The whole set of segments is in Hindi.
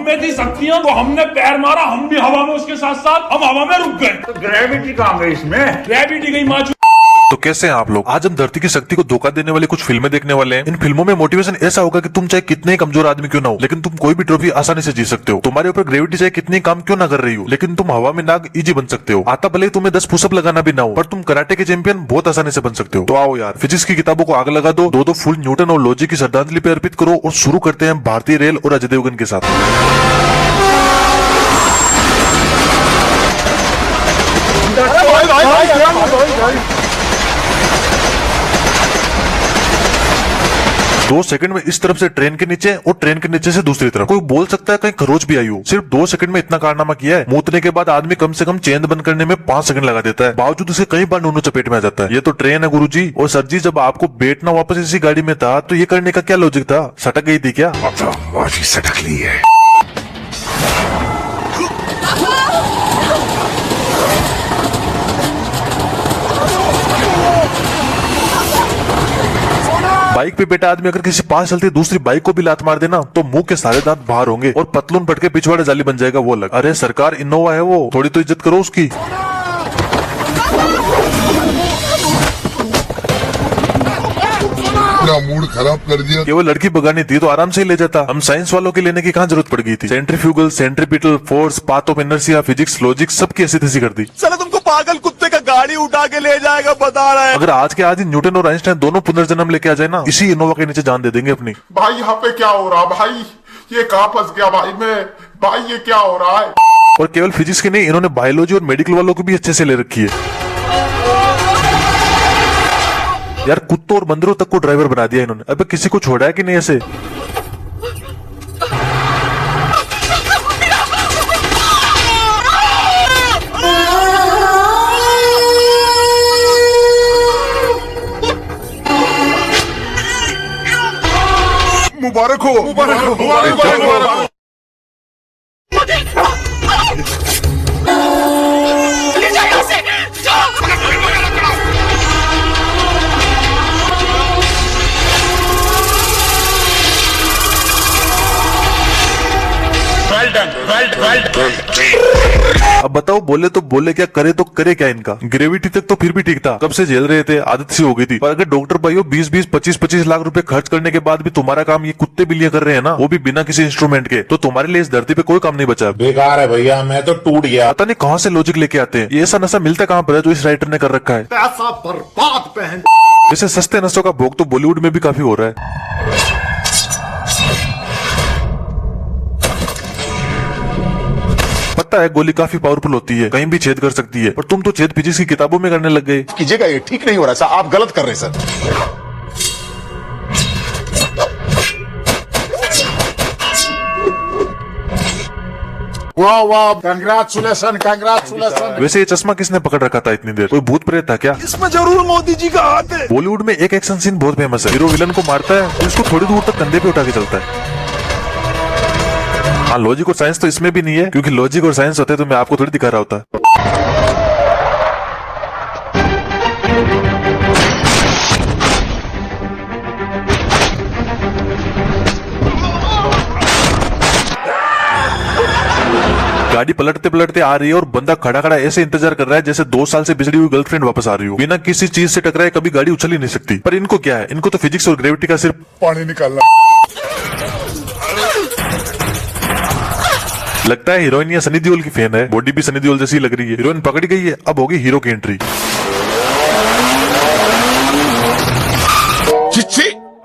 में थी शक्तियां तो हमने पैर मारा, हम भी हवा में उसके साथ साथ हम हवा में रुक गए। तो ग्रेविटी कहाँ गई इसमें? ग्रेविटी गई माँ। तो कैसे हैं आप लोग? आज हम धरती की शक्ति को धोखा देने वाली कुछ फिल्में देखने वाले हैं। इन फिल्मों में मोटिवेशन ऐसा होगा कि तुम चाहे कितने ही कमजोर आदमी क्यों ना हो, लेकिन तुम कोई भी ट्रॉफी आसानी से जीत सकते हो। तुम्हारे ऊपर ग्रेविटी चाहे कितनी काम क्यों ना कर रही हो, लेकिन तुम हवा में नाग इजी बन सकते हो। आता भले तुम्हें 10 पुशअप लगाना भी ना हो, पर तुम कराटे के चैंपियन बहुत आसानी से बन सकते हो। तो आओ यार, फिजिक्स की किताबों को आग लगा दो, दो फुल न्यूटन और लॉजिक की श्रद्धांजलि पे अर्पित करो और शुरू करते हैं भारतीय रेल और अजय देवगन के साथ। दो सेकंड में इस तरफ से ट्रेन के नीचे और ट्रेन के नीचे से दूसरी तरफ। कोई बोल सकता है कहीं खरोच भी आई हो। सिर्फ 2 सेकंड में इतना कारनामा किया है। मूतने के बाद आदमी कम से कम चेंद बंद करने में 5 सेकंड लगा देता है, बावजूद उसे कई बार नूनू चपेट में आ जाता है। ये तो ट्रेन है गुरुजी। और सर जी, जब आपको बैठना वापस इसी गाड़ी में था तो ये करने का क्या लॉजिक था? सटक गई थी क्या? सटक ली है। बाइक पे बैठा आदमी अगर किसी पास चलती दूसरी बाइक को भी लात मार देना तो मुंह के सारे दांत बाहर होंगे और पतलून फट के पिछवाड़े जाली बन जाएगा वो अलग। अरे सरकार, इनोवा है वो, थोड़ी तो इज्जत करो उसकी। मूड खराब कर दिया। केवल लड़की भगानी थी तो आराम से ही ले जाता। हम साइंस वालों की लेने की कहाँ जरूरत पड़ गई थी? Centrifugal, centripetal force, path of inertia, physics, logic सबकी ऐसी तैसी कर दी। चलो तुमको पागल कुत्ते का गाड़ी उठा के ले जाएगा, बता रहा है। अगर आज के आज ही न्यूटन और आइंस्टाइन दोनों पुनर्जन्म लेके आ जाए ना, इसी इनोवा के नीचे जान दे देंगे अपनी। भाई यहाँ पे क्या हो रहा भाई? ये कहाँ फंस गया भाई मैं? भाई ये क्या हो रहा है? और केवल फिजिक्स की नहीं, इन्होंने बायोलॉजी और मेडिकल वालों को भी अच्छे से ले रखी है यार। कुत्तों और बंदरों तक को ड्राइवर बना दिया इन्होंने। अबे किसी को छोड़ा है कि नहीं ऐसे? मुबारक हो, मुबारक हो, मुबारक हो। अब बताओ, बोले तो बोले क्या, करे तो करे क्या इनका? ग्रेविटी तक तो फिर भी ठीक था, कब से झेल रहे थे, आदत सी हो गई थी। पर अगर डॉक्टर भाइयों 20-20, 25-25 लाख रुपए खर्च करने के बाद भी तुम्हारा काम ये कुत्ते बिल्लियां कर रहे हैं ना, वो भी बिना किसी इंस्ट्रूमेंट के, तो तुम्हारे लिए इस धरती पे कोई काम नहीं बचा। बेकार है भैया, मैं तो टूट गया। पता नहीं कहाँ से लॉजिक लेके आते हैं। ये ऐसा नशा मिलता कहाँ पर है जो इस राइटर ने कर रखा है? पैसा बर्बाद पहन। वैसे सस्ते नशों का भोग तो बॉलीवुड में भी काफी हो रहा है। पता है गोली काफी पावरफुल होती है, कहीं भी छेद कर सकती है, पर तुम तो छेद फिजिक्स की किताबों में करने लग गए। कीजिएगा, ये ठीक नहीं हो रहा सर, आप गलत कर रहे हैं सर। वाह वाह, कंग्रेचुलेशन कंग्रेचुलेशन। वैसे ये चश्मा किसने पकड़ रखा था इतनी देर? कोई भूत प्रेत था क्या? इसमें जरूर मोदी जी का हाथ है। बॉलीवुड में एक एक्शन सीन बहुत फेमस है। हीरो विलन को मारता है तो इसको थोड़ी दूर तक कंधे पे उठा के चलता है। हाँ, लॉजिक और साइंस तो इसमें भी नहीं है, क्योंकि लॉजिक और साइंस होते तो मैं आपको थोड़ी दिखा रहा होता। गाड़ी पलटते पलटते आ रही है और बंदा खड़ा खड़ा ऐसे इंतजार कर रहा है जैसे 2 साल से बिछड़ी हुई गर्लफ्रेंड वापस आ रही हो। बिना किसी चीज से टकराए कभी गाड़ी उछल ही नहीं सकती। पर इनको क्या है? इनको तो फिजिक्स और ग्रेविटी का सिर्फ पानी निकालना। लगता है हीरोइन या सनी देओल की फैन है। बॉडी भी सनी देओल जैसी लग रही है। हीरोइन पकड़ी गई है, अब होगी हीरो की एंट्री।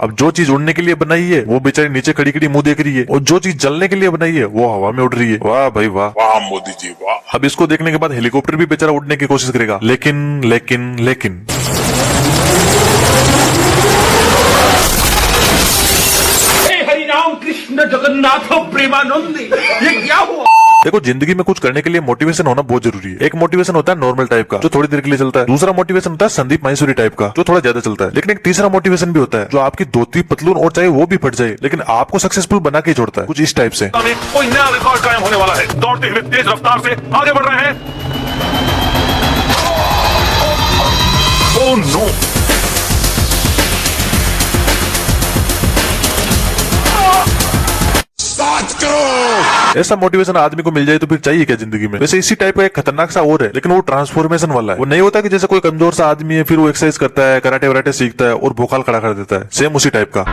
अब जो चीज उड़ने के लिए बनाई है वो बेचारी नीचे खड़ी खड़ी मुंह देख रही है, और जो चीज जलने के लिए बनाई है वो हवा में उड़ रही है। वाह भाई वाह, वाह मोदी जी वाह। अब इसको देखने के बाद हेलीकॉप्टर भी बेचारा उड़ने की कोशिश करेगा, लेकिन लेकिन लेकिन हरि राम कृष्ण जगन्नाथ प्रेमानंद, ये क्या हुआ? देखो, जिंदगी में कुछ करने के लिए मोटिवेशन होना बहुत जरूरी है। एक मोटिवेशन होता है नॉर्मल टाइप का, जो थोड़ी देर के लिए चलता है। दूसरा मोटिवेशन होता है संदीप माहेश्वरी टाइप का, जो थोड़ा ज्यादा चलता है। लेकिन एक तीसरा मोटिवेशन भी होता है जो आपकी धोती पतलून और चाहे वो भी फट जाए लेकिन आपको सक्सेसफुल बना के छोड़ता है, कुछ इस टाइप से। कोई नया रिकॉर्ड कायम होने वाला है। दौड़ते हुए तेज रफ्तार से आगे बढ़ रहे हैं। ओह नो, मत करो। ऐसा मोटिवेशन आदमी को मिल जाए तो फिर चाहिए क्या जिंदगी में। वैसे इसी टाइप का एक खतरनाक सा और है, लेकिन वो ट्रांसफॉर्मेशन वाला है। वो नहीं होता कि जैसे कोई कमजोर सा आदमी है, फिर वो एक्सरसाइज करता है, कराटे वराटे सीखता है और भोकाल खड़ा कर देता है। सेम उसी टाइप का।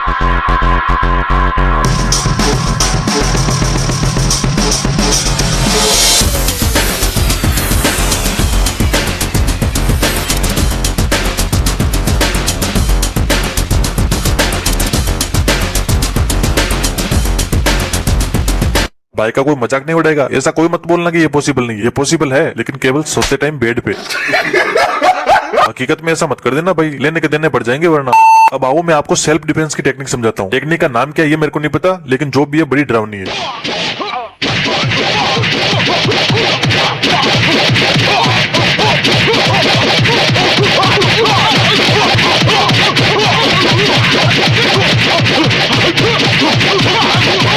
भाई का कोई मजाक नहीं उड़ेगा, ऐसा कोई मत बोलना कि ये पॉसिबल नहीं है। ये पॉसिबल है, लेकिन केवल सोते टाइम बेड पे। हकीकत में ऐसा मत कर देना भाई, लेने के देने पड़ जाएंगे वरना। अब आओ मैं आपको सेल्फ डिफेंस की टेक्निक समझाता हूँ। टेक्निक का नाम क्या है ये मेरे को नहीं पता, लेकिन जो भी है बड़ी डरावनी है।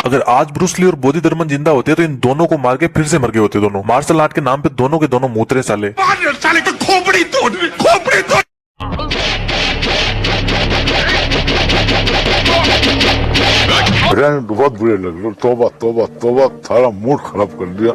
अगर आज ब्रूस ली और बोधी धर्मन जिंदा होते तो इन दोनों को मार के फिर से मर गए होते दोनों। मार्शल आर्ट के नाम पे दोनों के दोनों मूतरे साले। साले को खोपड़ी तोड़, खोपड़ी तोड़। बहुत बुरे लग रहे। तोबा तोबा तोबा, सारा मूड खराब कर दिया।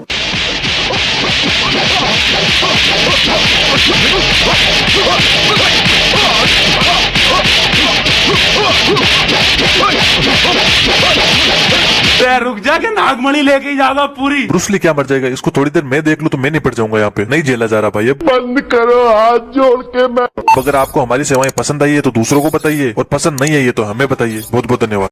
रुक जा के नागमणि लेके जाएगा पूरी। ब्रूस ली क्या मर जाएगा? इसको थोड़ी देर मैं देख लूं तो मैं निपट जाऊंगा यहाँ पे। नहीं झेला जा रहा भाई अब। बंद करो हाथ जोड़ के। मैं अगर आपको हमारी सेवाएं पसंद आई है तो दूसरों को बताइए, और पसंद नहीं आई है तो हमें बताइए। बहुत बहुत धन्यवाद।